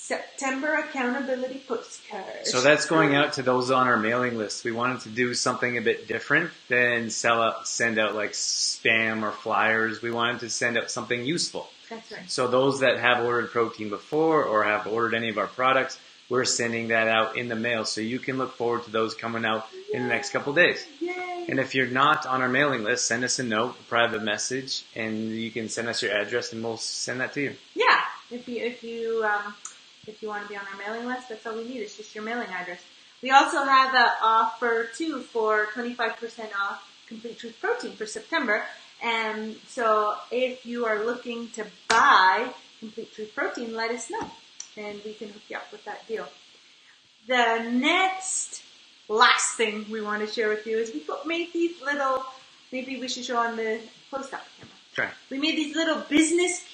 Speaker 1: September accountability postcard.
Speaker 2: So that's going out to those on our mailing list. We wanted to do something a bit different than send out like spam or flyers. We wanted to send out something useful.
Speaker 1: That's right.
Speaker 2: So those that have ordered protein before or have ordered any of our products, we're sending that out in the mail. So you can look forward to those coming out in the next couple of days.
Speaker 1: Yay.
Speaker 2: And if you're not on our mailing list, send us a note, a private message, and you can send us your address and we'll send that to you.
Speaker 1: Yeah. If you want to be on our mailing list, that's all we need. It's just your mailing address. We also have an offer too for 25% off Complete Truth Protein for September. And so if you are looking to buy Complete Truth Protein, let us know and we can hook you up with that deal. The last thing we want to share with you is we made these little, maybe we should show on the close-up camera.
Speaker 2: Try.
Speaker 1: We made these little business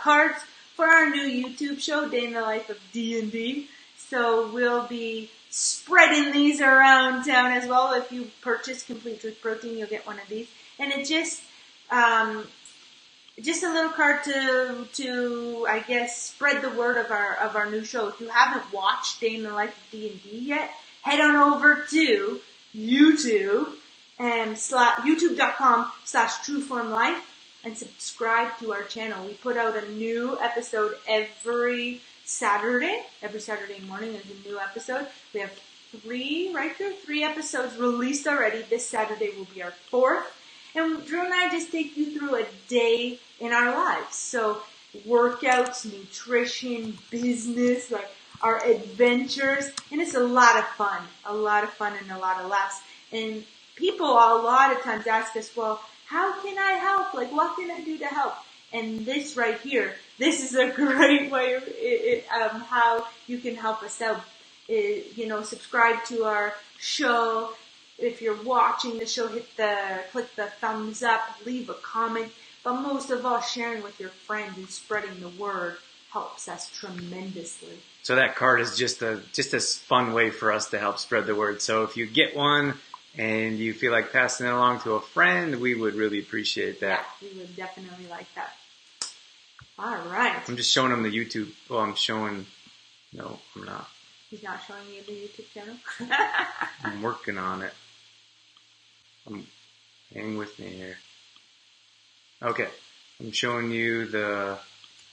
Speaker 1: cards for our new YouTube show, Day in the Life of D&D. So we'll be spreading these around town as well. If you purchase Complete Truth Protein, you'll get one of these. And it's just a little card to I guess spread the word of our new show. If you haven't watched Day in the Life of D&D yet, head on over to YouTube and youtube.com/trueformlife and subscribe to our channel. We put out a new episode every Saturday. Every Saturday morning is a new episode. We have three episodes released already. This Saturday will be our 4th. And Drew and I just take you through a day in our lives. So workouts, nutrition, business, like our adventures. And it's a lot of fun and a lot of laughs. And people a lot of times ask us, well, how can I help? Like, what can I do to help? And this right here, this is a great way of how you can help us out. Subscribe to our show. If you're watching the show, click the thumbs up, leave a comment. But most of all, sharing with your friends and spreading the word helps us tremendously.
Speaker 2: So that card is just a fun way for us to help spread the word. So if you get one and you feel like passing it along to a friend, we would really appreciate that.
Speaker 1: Yeah, we would definitely like that. All right.
Speaker 2: I'm just showing him the YouTube. Well, no, I'm not.
Speaker 1: He's not showing you the YouTube channel?
Speaker 2: I'm working on it. Hang with me here. Okay. I'm showing you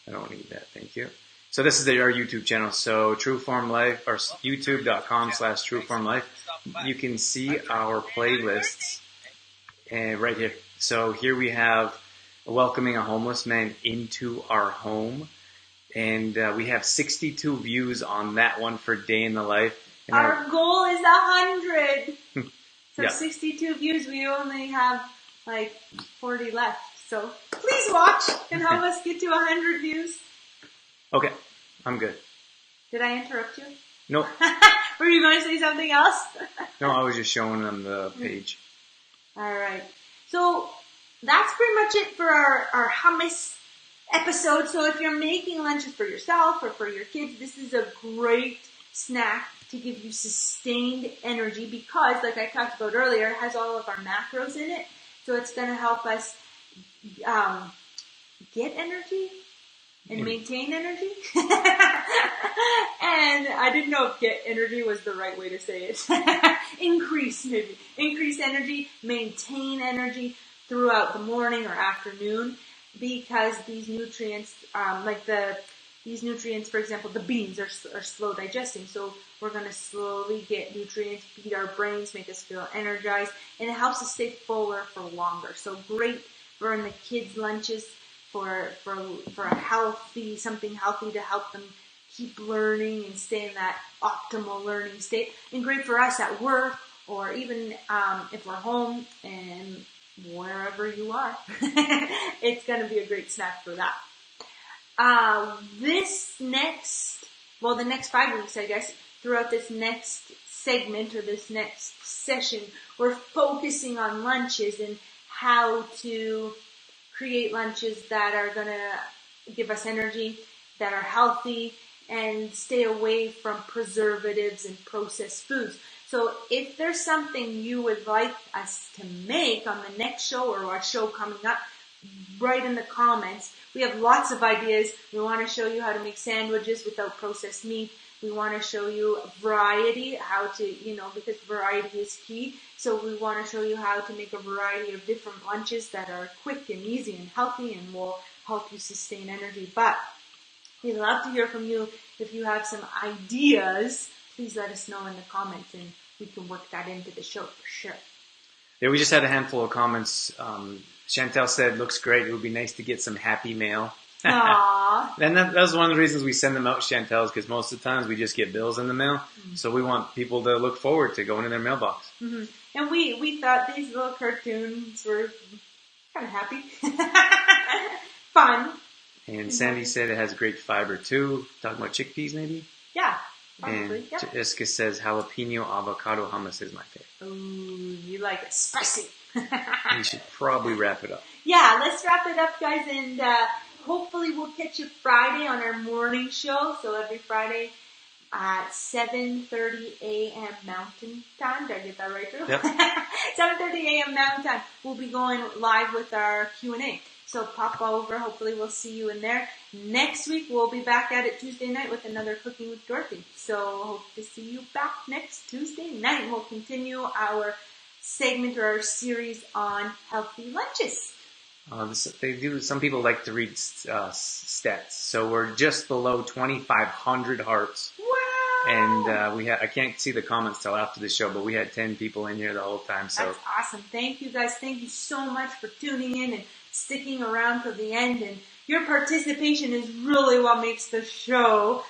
Speaker 2: I don't need that, thank you. So this is our YouTube channel. So Trueform Life, or youtube.com/trueformlife. You can see our playlists right here. So here we have welcoming a homeless man into our home. And we have 62 views on that one for Day in the Life. And
Speaker 1: our goal is 100. So
Speaker 2: yeah.
Speaker 1: 62 views, we only have like 40 left. So please watch and help us get to 100 views.
Speaker 2: Okay, I'm good.
Speaker 1: Did I interrupt you?
Speaker 2: No.
Speaker 1: Were you going to say something else?
Speaker 2: No, I was just showing them the page.
Speaker 1: All right. So that's pretty much it for our hummus episode. So if you're making lunches for yourself or for your kids, this is a great snack to give you sustained energy because, like I talked about earlier, it has all of our macros in it. So it's going to help us get energy and maintain energy. And I didn't know if get energy was the right way to say it. Increase energy, maintain energy throughout the morning or afternoon, because these nutrients, these nutrients, for example, the beans are slow digesting. So we're going to slowly get nutrients, feed our brains, make us feel energized, and it helps us stay fuller for longer. So great for in the kids' lunches, for something healthy to help them keep learning and stay in that optimal learning state. And great for us at work, or even if we're home and wherever you are. It's going to be a great snack for that. The next 5 weeks, I guess, throughout this next segment or this next session, we're focusing on lunches and how to create lunches that are going to give us energy, that are healthy, and stay away from preservatives and processed foods. So if there's something you would like us to make on the next show or our show coming up, write in the comments. We have lots of ideas. We want to show you how to make sandwiches without processed meat. We want to show you variety, how to, because variety is key. So we want to show you how to make a variety of different lunches that are quick and easy and healthy and will help you sustain energy. But we'd love to hear from you. If you have some ideas, please let us know in the comments and we can work that into the show for sure.
Speaker 2: Yeah, we just had a handful of comments. Chantel said, looks great. It would be nice to get some happy mail.
Speaker 1: Aww.
Speaker 2: And that was one of the reasons we send them out, Chantel, because most of the times we just get bills in the mail. Mm-hmm. So we want people to look forward to going in their mailbox.
Speaker 1: Mm-hmm. And we thought these little cartoons were kind of happy. Fun.
Speaker 2: And Sandy said it has great fiber too. Talking about chickpeas maybe?
Speaker 1: Yeah. Probably,
Speaker 2: and Jessica says jalapeno avocado hummus is my favorite.
Speaker 1: Ooh, you like it spicy.
Speaker 2: We should probably wrap it up.
Speaker 1: Yeah, let's wrap it up, guys, and hopefully we'll catch you Friday on our morning show. So every Friday at 7:30 a.m. Mountain Time. Did I get that right, Drew?
Speaker 2: Yep.
Speaker 1: 7:30 a.m. Mountain Time. We'll be going live with our Q&A. So pop over. Hopefully we'll see you in there. Next week we'll be back at it Tuesday night with another Cooking with Dorothy. So hope to see you back next Tuesday night. We'll continue our segment or our series on healthy lunches.
Speaker 2: Some people like to read stats. So we're just below 2,500 hearts.
Speaker 1: Wow!
Speaker 2: And I can't see the comments till after the show, but we had 10 people in here the whole time. So
Speaker 1: that's awesome. Thank you guys. Thank you so much for tuning in and sticking around till the end. And your participation is really what makes the show.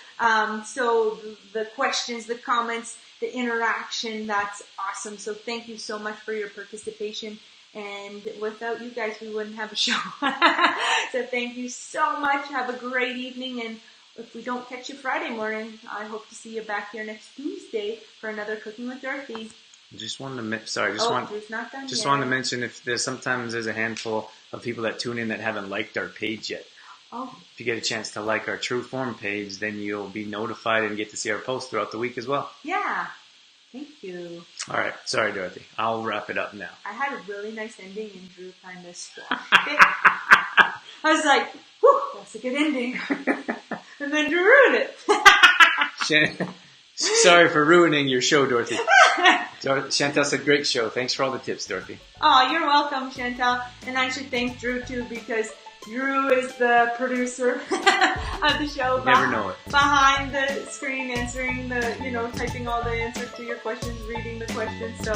Speaker 1: So the questions, the comments, the interaction, that's awesome. So thank you so much for your participation. And without you guys, we wouldn't have a show. So thank you so much. Have a great evening. And if we don't catch you Friday morning, I hope to see you back here next Tuesday for another Cooking with Dorothy.
Speaker 2: Just wanted to mention if sometimes there's a handful of people that tune in that haven't liked our page yet.
Speaker 1: Oh.
Speaker 2: If you get a chance to like our True Form page, then you'll be notified and get to see our posts throughout the week as well.
Speaker 1: Yeah. Thank you.
Speaker 2: All right. Sorry, Dorothy. I'll wrap it up now.
Speaker 1: I had a really nice ending and Drew kind of squashed it. I was like, whew, that's a good ending. And then Drew ruined it.
Speaker 2: Sorry for ruining your show, Dorothy. Chantel said, great show. Thanks for all the tips, Dorothy.
Speaker 1: Oh, you're welcome, Chantel. And I should thank Drew, too, because Drew is the producer of the show.
Speaker 2: You never know it.
Speaker 1: Behind the screen, answering typing all the answers to your questions, reading the questions. So,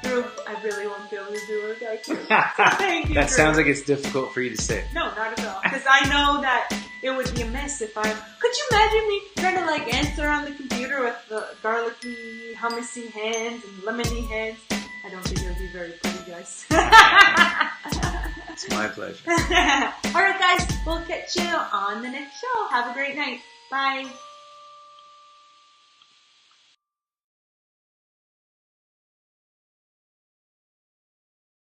Speaker 1: Drew, I really won't be able to do it without you. So thank you,
Speaker 2: That
Speaker 1: Drew.
Speaker 2: Sounds like it's difficult for you to say.
Speaker 1: No, not at all. Because I know that it would be a mess if I... Could you imagine me trying to answer on the computer with the garlicky, hummusy hands and lemony hands? I don't think it would be very pretty, guys.
Speaker 2: It's my pleasure.
Speaker 1: All right, guys. We'll catch you on the next show. Have a great night. Bye.